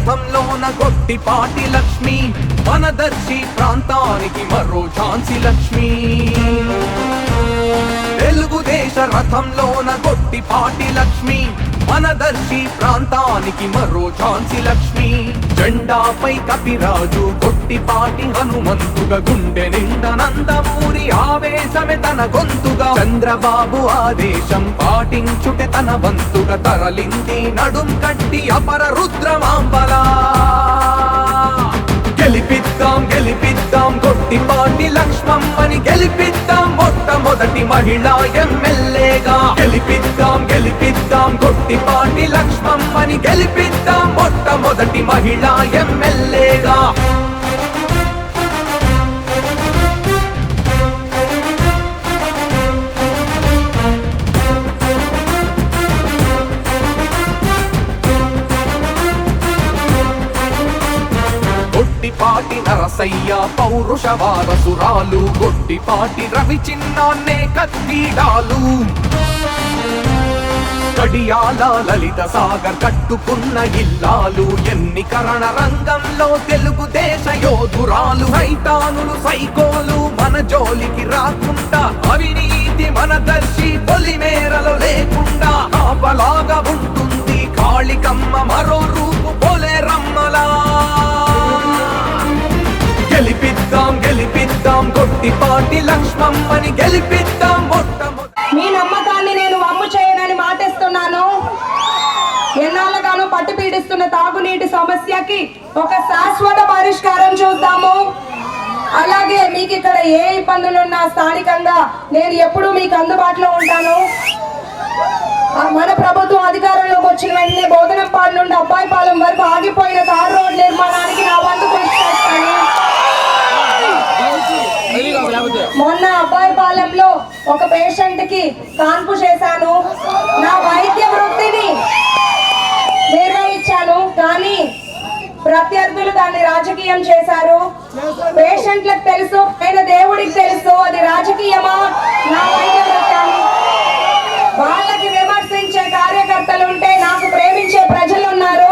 రథంలోన గొట్టిపాటి లక్ష్మి, మనదర్శి ప్రాంతానికి మరో ఝాన్సీ లక్ష్మి. తెలుగుదేశ రథంలోన గొట్టిపాటి లక్ష్మి, మనదర్శి ప్రాంతానికి మరో ఝాన్సీ లక్ష్మి. జెండాపై కపిరాజు గొట్టిపాటి హనుమంతుగా, గుండె నిండా నందమూరి ఆవేశమే తన గొంతుగా. చంద్రబాబు ఆదేశం పాటించుటే తన వంతుగా, తరలింది నడుం కట్టి అపర రుద్రమాంబలా. గెలిపిద్దాం గెలిపిద్దాం గొట్టిపాటి లక్ష్మమ్మని, గెలిపిద్దాం మొట్టమొదటి మహిళా ఎమ్మెల్యేగా. గెలిపిద్దాం గెలిపిద్దాం గొట్టిపాటి లక్ష్మమ్మని, గెలిపిద్దాం మొట్టమొదటి మహిళా ఎమ్మెల్యేగా. గొట్టిపాటి నరసయ్య పౌరుష వారసురాలు, గొట్టిపాటి రవి చిన్నాన్నే కత్తిడాలు. కడియాల లలిత సాగర్ కట్టుకున్న ఇల్లాలు, ఎన్నికరణ రంగంలో తెలుగుదేశ యోధురాలు. సైతానులు సైకోలు మన జోలికి రాకుండా, అవినీతి మనదర్శి పొలిమేరలో లేకుండా. ఆపలాగా ఉంటుంది కాళికమ్మ మరో రూపు పోలేరమ్మలా. గెలిపిద్దాం గెలిపిద్దాం గొట్టిపాటి లక్ష్మమ్మని, గెలిపిద్దాం మొట్టమొదటి. మీ నమ్మకాన్ని నేను వమ్ము చేయనని మాటిస్తున్నాను. ఎన్నాళ్ళగానో పట్టు పీడిస్తున్న తాగునీటి సమస్యకి ఒక శాశ్వత పరిష్కారం చూద్దాము. అలాగే మీకు ఇక్కడ ఏ ఇబ్బందులున్నా స్థానికంగా నేను ఎప్పుడూ మీకు అందుబాటులో ఉంటాను. మన ప్రభుత్వం అధికారంలోకి వచ్చిన వెంటనే బోధనంపాడు నుండి అబ్బాయిపాలెం వరకు ఆగిపోయిన తారు రోడ్ నిర్మాణానికి నా వంతు కృషి చేస్తాను. మొన్న అబ్బాయిపాలెంలో ఒక పేషెంట్ కి కాన్పు చేశాను. నా వైద్య వృత్తిని నిర్వహించాను, కానీ ప్రత్యర్థులు దాన్ని రాజకీయం చేశారు. పేషెంట్లకు తెలుసు, ఆయన దేవుడికి తెలుసు అది రాజకీయమా నా వైద్య వృత్తి అని. వాళ్ళకి విమర్శించే కార్యకర్తలు ఉంటే నాకు ప్రేమించే ప్రజలు ఉన్నారు.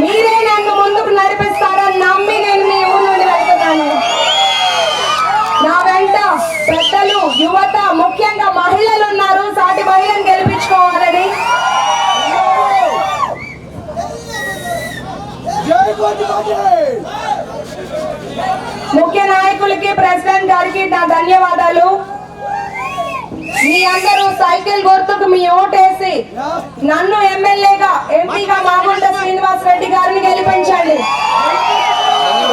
మీరే నన్ను ముందుకు నడిపిస్తారని నమ్మి నేను మీ ఊరు నుండి వెళ్తున్నాను. నా వెంట పెద్దలు, యువత, ముఖ్యంగా మహిళలు ఉన్నారు. సాటి మహిళను గెలిపించుకోవాలని. ముఖ్య నాయకులకి, ప్రెసిడెంట్ గారికి నా ధన్యవాదాలు. మీ అందరూ సైకిల్ గుర్తుకు మీ ఓటేసి నన్ను ఎమ్మెల్యేగా, ఎంపీగా మాగుంట శ్రీనివాస్ రెడ్డి గారిని గెలిపించండి.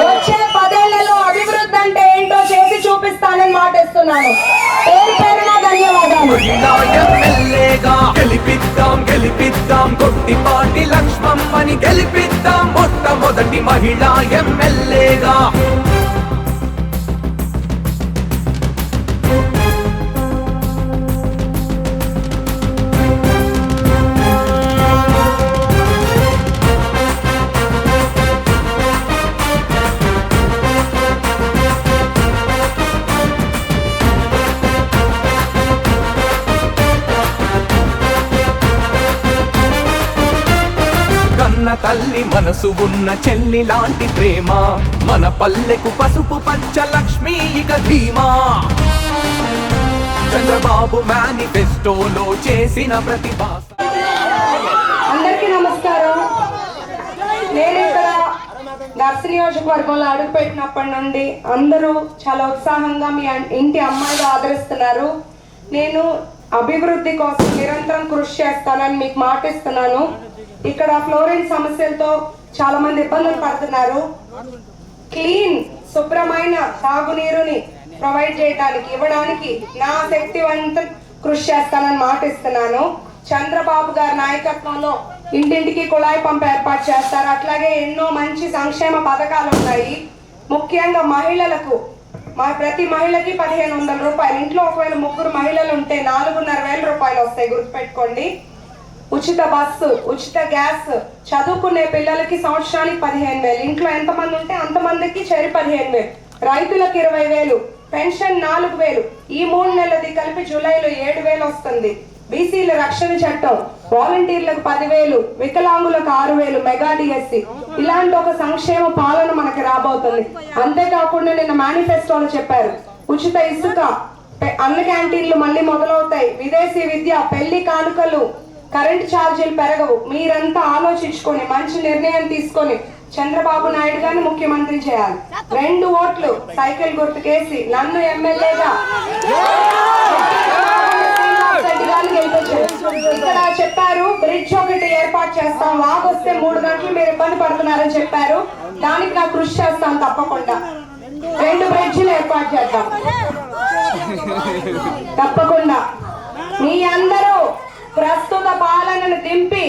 వచ్చే 10 ఏళ్లలో అభివృద్ధి అంటే ఏంటో చేసి చూపిస్తానని మాటిస్తున్నాను. పేరు పేరున ధన్యవాదాలు. గెలిపిద్దాం గెలిపిద్దాం గొట్టిపాటి లక్ష్మమ్మని, గెలిపిద్దాం మొట్టమొదటి మహిళా ఎమ్మెల్యేగా. తల్లి మనసు ఉన్న చెల్లి లాంటి ప్రేమ, మన పల్లెకు పసుపు పచ్చ లక్ష్మీ ఇక ధీమా. చంద్రబాబు మేనిఫెస్టోలో చేసిన ప్రతిభా. అందరికీ నమస్కారం. నేను ఇక్కడ దర్శి నియోజకవర్గంలో అడుగుపెట్టినప్పటి నుండి అందరూ చాలా ఉత్సాహంగా మీ ఇంటి అమ్మాయిగా ఆదరిస్తున్నారు. నేను అభివృద్ధి కోసం నిరంతరం కృషి చేస్తానని మీకు మాటిస్తున్నాను. ఇక్కడ ఫ్లోరైడ్ సమస్యలతో చాలా మంది ఇబ్బందులు పడుతున్నారు. క్లీన్, శుభ్రమైన తాగునీరుని ప్రొవైడ్ చేయడానికి, ఇవ్వడానికి నా శక్తివంత కృషి చేస్తానని మాటిస్తున్నాను. చంద్రబాబు గారి నాయకత్వంలో ఇంటింటికి కుళాయి పంపు ఏర్పాటు చేస్తారు. అట్లాగే ఎన్నో మంచి సంక్షేమ పథకాలు ఉన్నాయి. ముఖ్యంగా మహిళలకు, ప్రతి మహిళకి 1500 రూపాయలు. ఇంట్లో ఒకవేళ 3 మహిళలు ఉంటే 4,500 రూపాయలు వస్తాయి, గుర్తుపెట్టుకోండి. ఉచిత బస్సు, ఉచిత గ్యాస్, చదువుకునే పిల్లలకి సంవత్సరానికి 15,000. ఇంట్లో ఎంతమంది ఉంటే అంతమందికి చెరి 15,000. రైతులకు 20,000, పెన్షన్ 4,000. ఈ 3 నెలలది కలిపి జూలైలో 7,000 వస్తుంది. బీసీల రక్షణ చట్టం, వాలంటీర్లకు 10,000, వికలాంగులకు 6,000, మెగా డిఎస్సి, ఇలాంటి ఒక సంక్షేమ పాలన మనకి రాబోతుంది. అంతేకాకుండా నిన్న మేనిఫెస్టోలో చెప్పారు, ఉచిత ఇసుక, అన్న క్యాంటీన్లు మళ్ళీ మొదలవుతాయి, విదేశీ విద్య, పెళ్లి కానుకలు, కరెంట్ ఛార్జీలు పెరగవు. మీరంతా ఆలోచించుకొని మంచి నిర్ణయం తీసుకొని చంద్రబాబు నాయుడు గారిని ముఖ్యమంత్రి చేయాలి. 2 ఓట్లు సైకిల్ గుర్తుకేసి నన్ను ఎమ్మెల్యేగా ఇక్కడ చెప్పారు. బ్రిడ్జ్ ఒకటి ఏర్పాటు చేస్తాం, వాగొస్తే 3 గంటలు మీరు ఇబ్బంది పడుతున్నారని చెప్పారు. దానికి నాకు కృషి చేస్తాం తప్పకుండా. 2 బ్రిడ్జిలు ఏర్పాటు చేద్దాం తప్పకుండా. మీ అందరూ ప్రస్తుత పాలనను దింపి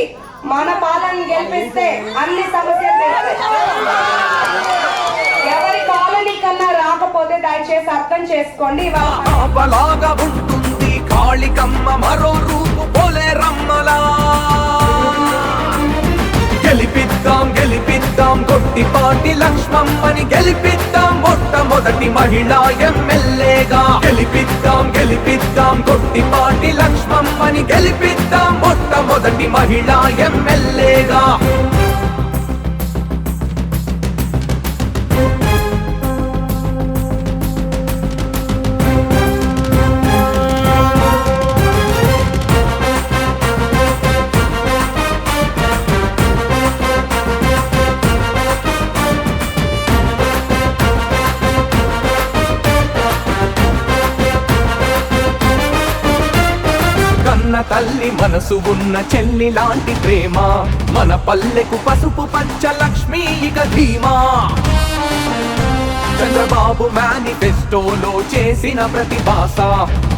మన పాలనను గెలిపిస్తే అన్ని సమస్యలు ఎవరి కాలనీ కన్నా రాకపోతే దయచేసి అర్థం చేసుకోండి. బలాగా ఉంటుంది కాళికమ్మ మరో రూపు పోలే రమ్మలా. గెలిపిద్దాం గెలిపిద్దాం గొట్టిపాటి లక్ష్మమ్మని గెలిపిద్దాం మొట్టమొదటి మహిళా ఎమ్మెల్యేగా. గెలిపిద్దాం గెలిపిద్దాం గొట్టిపాటి లక్ష్మమ్మని గెలిపిద్దాం మొట్టమొదటి మహిళా ఎమ్మెల్యేగా. తల్లి మనసు ఉన్న చెల్లి లాంటి ప్రేమ, మన పల్లెకు పసుపు పచ్చ లక్ష్మీ ఇక ధీమా. చంద్రబాబు మేనిఫెస్టోలో చేసిన ప్రతిభాస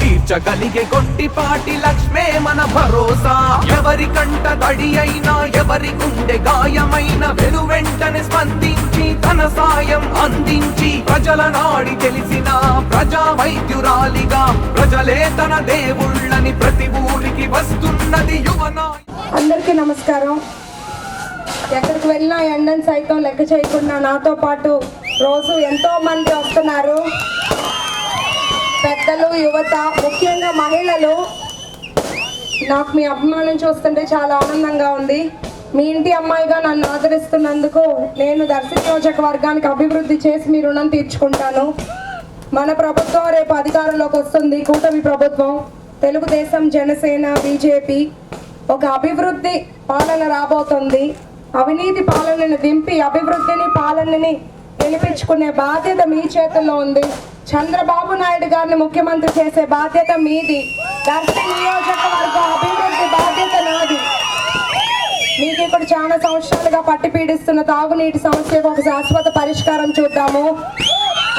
తీర్చగలిగే గొట్టిపాటి లక్ష్మే మన భరోసా. ఎవరి కంట తడి అయినా ఎవరి గుండె గాయమైన వెనువెంటనే స్పందించి తన సాయం అందించి ప్రజల నాడి తెలిసిన ప్రజా వైద్యురాలిగా ప్రజలే తన దేవుళ్ళని ప్రతి ఊరికి వస్తున్నది యువన. అందరికీ నమస్కారం. ఎక్కడికి వెళ్ళినా ఎండను సైతం లెక్క చేయకుండా నాతో పాటు రోజు ఎంతో మంది వస్తున్నారు. పెద్దలు, యువత, ముఖ్యంగా మహిళలు. నాకు మీ అభిమానం చూస్తుంటే చాలా ఆనందంగా ఉంది. మీ ఇంటి అమ్మాయిగా నన్ను ఆదరిస్తున్నందుకు నేను దర్శి నియోజకవర్గానికి అభివృద్ధి చేసి మీ రుణం తీర్చుకుంటాను. మన ప్రభుత్వం రేపు అధికారంలోకి వస్తుంది, కూటమి ప్రభుత్వం, తెలుగుదేశం, జనసేన, బీజేపీ. ఒక అభివృద్ధి పాలన రాబోతుంది. అవినీతి పాలనను దింపి అభివృద్ధిని, పాలనని గెలిపించుకునే బాధ్యత మీ చేతుల్లో ఉంది. చంద్రబాబు నాయుడు గారిని ముఖ్యమంత్రి చేసే బాధ్యత మీది. దర్శి నియోజకవర్గం అభివృద్ధి బాధ్యత నాది. మీకు ఇప్పుడు చాలా సంవత్సరాలుగా పట్టి పీడిస్తున్న తాగునీటి సమస్యకు ఒక శాశ్వత పరిష్కారం చూద్దాము.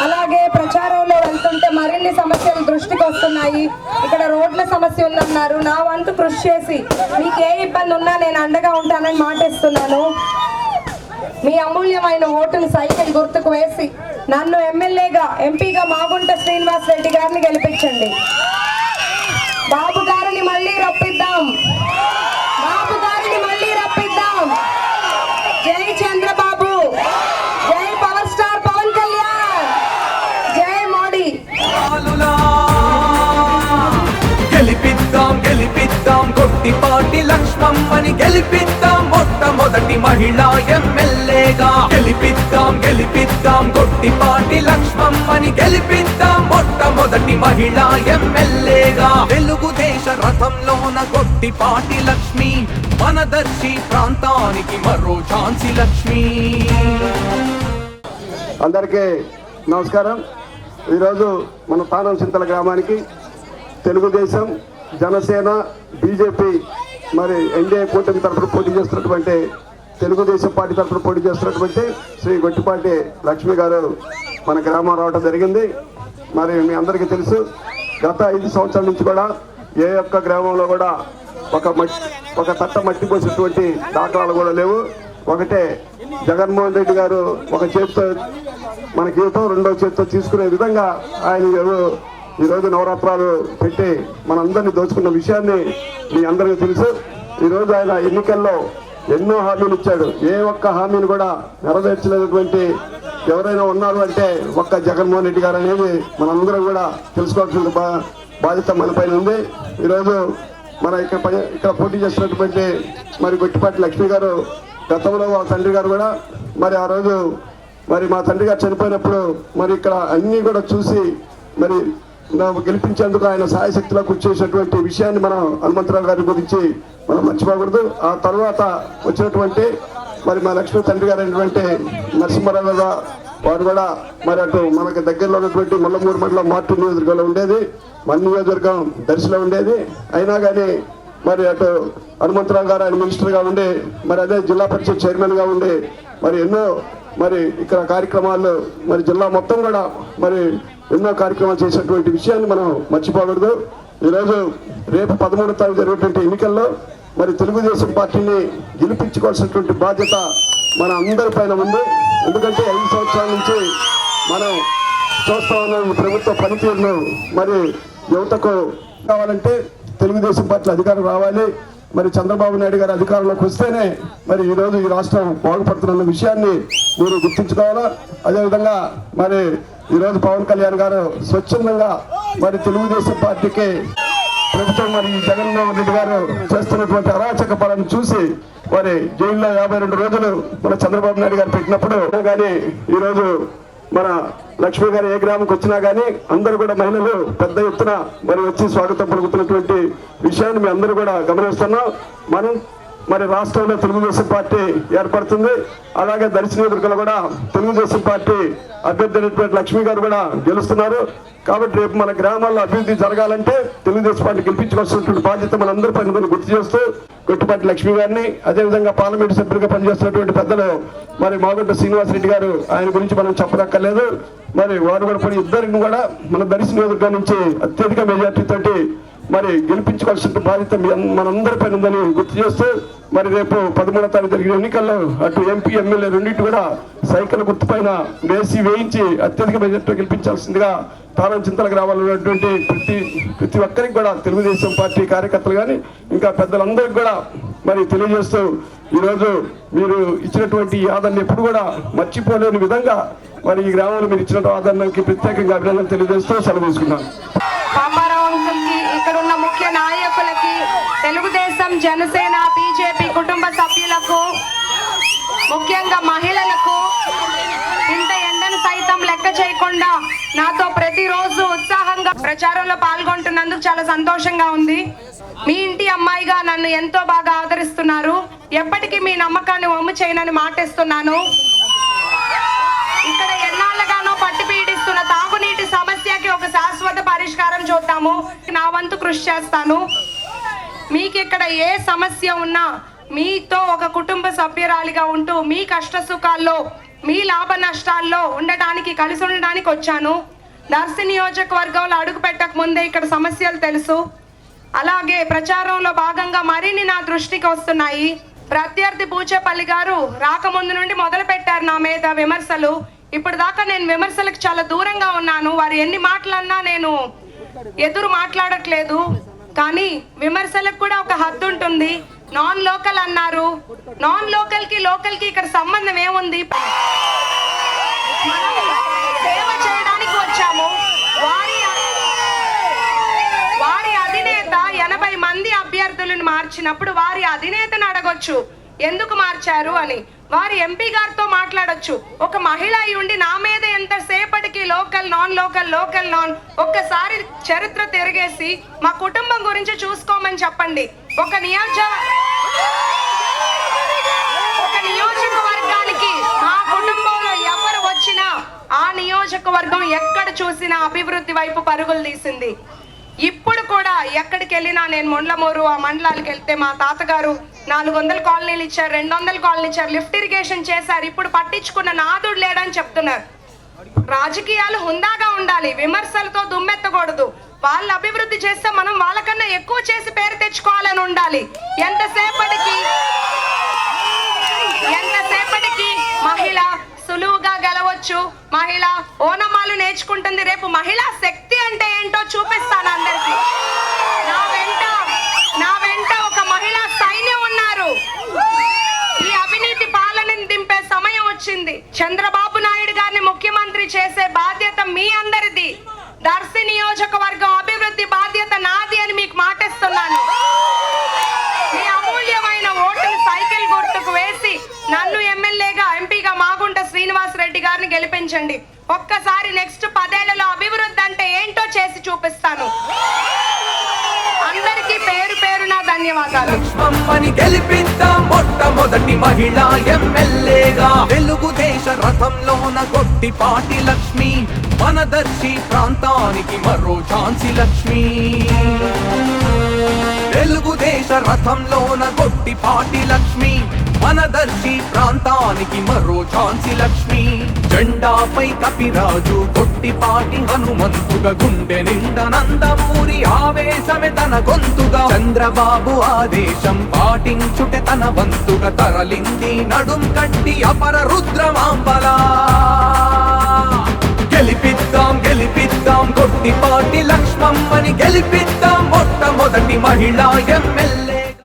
అలాగే ప్రచారంలో వెళ్తుంటే మరిన్ని సమస్యలు దృష్టికి వస్తున్నాయి. ఇక్కడ రోడ్ల సమస్య ఉందన్నారు. నా వంతు కృషి చేసి మీకు ఏ ఇబ్బంది ఉన్నా నేను అండగా ఉంటానని మాటిస్తున్నాను. మీ అమూల్యమైన ఓటును సైకిల్ గుర్తుకు వేసి నన్ను ఎమ్మెల్యేగా, ఎంపీగా మాగుంట శ్రీనివాస్ రెడ్డి గారిని గెలిపించండి. బాబు గారిని మళ్ళీ రప్పిద్దాం. బాబు గారిని మళ్ళీ రప్పిద్దాం. జై చంద్రబాబు, జై పవర్ స్టార్ పవన్ కళ్యాణ్, జై మోడీ. గెలిపిద్దాం గెలిపిద్దాం గొట్టిపాటి లక్ష్మమ్మని గెలిపిద్దాం మొట్టమొదటి మహిళా ఎమ్మెల్యేగా. గెలిపిద్దాం గెలిపిద్దాం గొట్టిపాటి లక్ష్మమ్మని గెలిపిద్దాం మొట్టమొదటి మహిళా ఎమ్మెల్యేగా. తెలుగుదేశ రథంలోన గొట్టిపాటి లక్ష్మి, మన దర్శి ప్రాంతానికి మరో ఝాన్సీ లక్ష్మి. అందరికీ నమస్కారం. ఈరోజు మన తానం చింతల గ్రామానికి తెలుగుదేశం, జనసేన, బీజేపీ మరి ఎన్డీఏ కూటమి తరఫున పోటీ చేస్తున్నటువంటి, తెలుగుదేశం పార్టీ తరఫున పోటీ చేస్తున్నటువంటి శ్రీ గొట్టిపాటి లక్ష్మి గారు మన గ్రామం రావడం జరిగింది. మరి మీ అందరికీ తెలుసు, గత 5 సంవత్సరాల నుంచి కూడా ఏ ఒక్క గ్రామంలో కూడా ఒక తట్ట మట్టి పోసేటువంటి దాఖలాలు కూడా లేవు. ఒకటే జగన్మోహన్ రెడ్డి గారు ఒక చేతితో మనకి యువత, రెండో చేతితో తీసుకునే విధంగా ఆయన ఈరోజు నవరాత్రాలు పెట్టి మనందరినీ దోచుకున్న విషయాన్ని మీ అందరికీ తెలుసు. ఈరోజు ఆయన ఎన్నికల్లో ఎన్నో హామీలు ఇచ్చాడు. ఏ ఒక్క హామీని కూడా నెరవేర్చలేనటువంటి ఎవరైనా ఉన్నారు అంటే ఒక్క జగన్మోహన్ రెడ్డి గారు అనేది మనందరం కూడా తెలుసుకోవాల్సిన బాధ్యత మన పైన ఉంది. ఈరోజు మన ఇక్కడ పోటీ చేస్తున్నటువంటి మరి గొట్టిపాటి లక్ష్మి గారు, గతంలో వాళ్ళ తండ్రి గారు కూడా మరి ఆ రోజు మరి మా తండ్రి గారు చనిపోయినప్పుడు మరి ఇక్కడ అన్నీ కూడా చూసి మరి గెలిపించేందుకు ఆయన సాయశక్తిలో కృషి చేసినటువంటి విషయాన్ని మనం హనుమంతరావు గారి గురించి మనం మర్చిపోకూడదు. ఆ తర్వాత వచ్చినటువంటి మరి మా లక్ష్మీ తండ్రి గారు అయినటువంటి నరసింహారావు వారు కూడా మరి అటు మనకు దగ్గరలో ఉన్నటువంటి ముల్లమూరు మండలం మార్టు నియోజకవర్గంలో ఉండేది, మన నియోజకవర్గం దర్శిలో ఉండేది. అయినా కానీ మరి అటు హనుమంతరావు గారు ఆయన మినిస్టర్గా ఉండి మరి అదే జిల్లా పరిషత్ చైర్మన్గా ఉండి మరి ఎన్నో మరి ఇక్కడ కార్యక్రమాలు మరి జిల్లా మొత్తం కూడా మరి ఎన్నో కార్యక్రమాలు చేసినటువంటి విషయాన్ని మనం మర్చిపోకూడదు. ఈరోజు రేపు 13వ తారీఖు జరిగేటువంటి ఎన్నికల్లో మరి తెలుగుదేశం పార్టీని గెలిపించుకోవాల్సినటువంటి బాధ్యత మన అందరి పైన ఉంది. ఎందుకంటే 5 సంవత్సరాల నుంచి మనం చూస్తా ఉన్న ప్రభుత్వ పనితీరును మరి యువతకు కావాలంటే తెలుగుదేశం పార్టీ అధికారం రావాలి. మరి చంద్రబాబు నాయుడు గారు అధికారంలోకి వస్తేనే మరి ఈరోజు ఈ రాష్ట్రం బాగుపడుతున్న విషయాన్ని మీరు గుర్తించుకోవాలా. అదేవిధంగా మరి ఈరోజు పవన్ కళ్యాణ్ గారు స్వచ్ఛందంగా మరి తెలుగుదేశం పార్టీకి ప్రభుత్వం మరి జగన్మోహన్ రెడ్డి గారు చేస్తున్నటువంటి అరాచక పాలన చూసి మరి జైల్లో 52 రోజులు మన చంద్రబాబు నాయుడు గారు పెట్టినప్పుడు కానీ ఈరోజు మన లక్ష్మి గారు ఏ గ్రామంకి వచ్చినా కానీ అందరూ కూడా మహిళలు పెద్ద ఎత్తున మరి వచ్చి స్వాగతం పలుకుతున్నటువంటి విషయాన్ని మీ అందరూ కూడా గమనిస్తున్నాం. మనం మరి రాష్ట్రంలో తెలుగుదేశం పార్టీ ఏర్పడుతుంది. అలాగే దర్శి నియోజకవర్గంలో కూడా తెలుగుదేశం పార్టీ అభ్యర్థి అయినటువంటి లక్ష్మి గారు కూడా గెలుస్తున్నారు. కాబట్టి రేపు మన గ్రామాల్లో అభివృద్ధి జరగాలంటే తెలుగుదేశం పార్టీ గెలిపించుకోవాల్సినటువంటి బాధ్యత మనందరి పైన గుర్తు చేస్తూ గొట్టిపాటి లక్ష్మి గారిని, అదేవిధంగా పార్లమెంటు సభ్యులుగా పనిచేస్తున్నటువంటి పెద్దలు మరి మాగుంట శ్రీనివాసరెడ్డి గారు, ఆయన గురించి మనం చెప్పనక్కర్లేదు. మరి వారు కూడా కొన్ని ఇద్దరిని కూడా మన దర్శి నియోజకవర్గం నుంచి అత్యధిక మెజార్టీతోటి మరి గెలిపించుకోవాల్సిన బాధ్యత మనందరి పైన ఉందని గుర్తు చేస్తూ మరి రేపు 13వ తారీఖు జరిగిన ఎన్నికల్లో అటు ఎంపీ ఎమ్మెల్యే రెండింటి కూడా సైకిల్ గుర్తుపైన వేయించి అత్యధిక మెజార్టీతో గెలిపించాల్సిందిగా తానం చింతల గ్రామాల్లో ఉన్నటువంటి ప్రతి ఒక్కరికి కూడా తెలుగుదేశం పార్టీ కార్యకర్తలు కానీ ఇంకా పెద్దలందరికీ కూడా మరి తెలియజేస్తూ ఈరోజు మీరు ఇచ్చినటువంటి ఆదరణ ఎప్పుడు కూడా మర్చిపోలేని విధంగా మరి ఈ గ్రామంలో మీరు ఇచ్చిన ఆదరణకి ప్రత్యేకంగా అభినందనలు తెలియజేస్తూ సెలవు తీసుకున్నాను. ఇక్కడ ఉన్న ముఖ్య నాయకులకి, తెలుగుదేశం, జనసేన, బీజేపీ కుటుంబ సభ్యులకు, ముఖ్యంగా మహిళలకు ఇంత ఎండను సైతం లెక్క చేయకుండా నాతో ప్రతిరోజు ఉత్సాహంగా ప్రచారంలో పాల్గొంటున్నందుకు చాలా సంతోషంగా ఉంది. మీ ఇంటి అమ్మాయిగా నన్ను ఎంతో బాగా ఆదరిస్తున్నారు. ఎప్పటికీ మీ నమ్మకాన్ని వమ్ము చేయనని మాటిస్తున్నాను. ఇక్కడ ఎన్నాళ్ళగానో పట్టి పీడిస్తున్న తాగునీటి సమస్యకి ఒక శాశ్వత పరిష్కారం చూద్దాము. నా వంతు కృషి చేస్తాను. మీకు ఇక్కడ ఏ సమస్య ఉన్నా మీతో ఒక కుటుంబ సభ్యురాలిగా ఉంటూ మీ కష్ట సుఖాల్లో, మీ లాభ నష్టాల్లో కలిసి ఉండడానికి వచ్చాను. దర్శి నియోజకవర్గంలో అడుగు పెట్టక ముందే ఇక్కడ సమస్యలు తెలుసు. అలాగే ప్రచారంలో భాగంగా మరిన్ని నా దృష్టికి వస్తున్నాయి. ప్రత్యర్థి పూచేపల్లి గారు రాకముందు నుండి మొదలు పెట్టారు నా మీద విమర్శలు. ఇప్పుడు దాకా నేను విమర్శలకు చాలా దూరంగా ఉన్నాను. వారు ఎన్ని మాటలన్నా నేను ఎదురు మాట్లాడట్లేదు. కానీ విమర్శలకు కూడా ఒక హద్దు ఉంటుంది. నాన్ లోకల్ అన్నారు. నాన్ లోకల్ కి లోకల్ కి ఇక్కడ సంబంధం ఏముంది? సేవ చేయడానికి వచ్చాము. వారి అధినేత 80 మంది అభ్యర్థులను మార్చినప్పుడు వారి అధినేతను అడగొచ్చు ఎందుకు మార్చారు అని. వారి ఎంపీ గారితో మాట్లాడొచ్చు. ఒక మహిళ అయి ఉండి నా మీద ఎంతసేపటికి local non local local non, ఒక్కసారి చరిత్ర తిరిగేసి మా కుటుంబం గురించి చూసుకోమని చెప్పండి. ఒక నియోజకవర్గానికి మా కుటుంబంలో ఎవరు వచ్చినా ఆ నియోజకవర్గం ఎక్కడ చూసినా అభివృద్ధి వైపు పరుగులు తీసింది. ఇప్పుడు కూడా ఎక్కడికి వెళ్ళినా, నేను మొండ్లమూరు ఆ మండలాలకు వెళ్తే మా తాతగారు 400 కాలనీలు ఇచ్చారు, 200 కాలనీ ఇచ్చారు, లిఫ్ట్ ఇరిగేషన్ చేశారు. ఇప్పుడు పట్టించుకున్న నాదుడు లేడని చెప్తున్నారు. రాజకీయాలు హుందాగా ఉండాలి, విమర్శలతో దుమ్మెత్తకూడదు. వాళ్ళు అభివృద్ధి చేస్తే మనం వాళ్ళకన్నా ఎక్కువ చేసి పేరు తెచ్చుకోవాలని ఉండాలి. ఎంతసేపటికి మహిళ సులువుగా గెలవచ్చు, మహిళ ఓనమాలు నేర్చుకుంటుంది. రేపు మహిళా శక్తి అంటే ఏంటో చూపిస్తాను అందరికి. నా వెంట ఒక మహిళా సైన్యం ఉన్నారు. ఈ అవినీతి పాలనని దింపే సమయం వచ్చింది. చంద్రబాబు నాయుడు గారిని ముఖ్యమంత్రి చేసే బాధ్యత మీ అందరిది. దర్శి నియోజకవర్గం అభివృద్ధి బాధ్యత నాది అని మీకు మాటిస్తున్నాను. మీ అమూల్యమైన ఓటును సైకిల్ గుర్తుకు వేసి నన్ను ఎమ్మెల్యేగా, ఎంపీగా రెడ్డి గారిని గెలిపించండి. ఒక్కసారి నెక్స్ట్ 10 ఏళ్లలో అభివృద్ధి అంటే ఏంటో చేసి చూపిస్తాను. అందరికీ పేరు పేరున ధన్యవాదాలు. లక్ష్మమ్మని గెలిపిద్దాం మొట్టమొదటి మహిళా ఎమ్మెల్యేగా. తెలుగుదేశ రథంలోన గొట్టిపాటి లక్ష్మి, మనదర్శి ప్రాంతానికి మరో ఝాన్సీ లక్ష్మి. తెలుగుదేశ రథంలోన గొట్టిపాటి లక్ష్మి, మనదర్శి ప్రాంతానికి మరో ఝాన్సీ లక్ష్మి. జెండాపై కపిరాజు, గొట్టిపాటి హనుమంతుగా, గుండె నిండా నందమూరి ఆవేశమే తన గొంతుగా. చంద్రబాబు ఆదేశం పాటించుటే తన వంతుగా, తరలింది నడుం కట్టి అపర రుద్రమాంబలా. గెలిపిద్దాం గెలిపిద్దాం గొట్టిపాటి లక్ష్మమ్మని గెలిపిద్దాం మొట్టమొదటి మహిళా ఎమ్మెల్యే.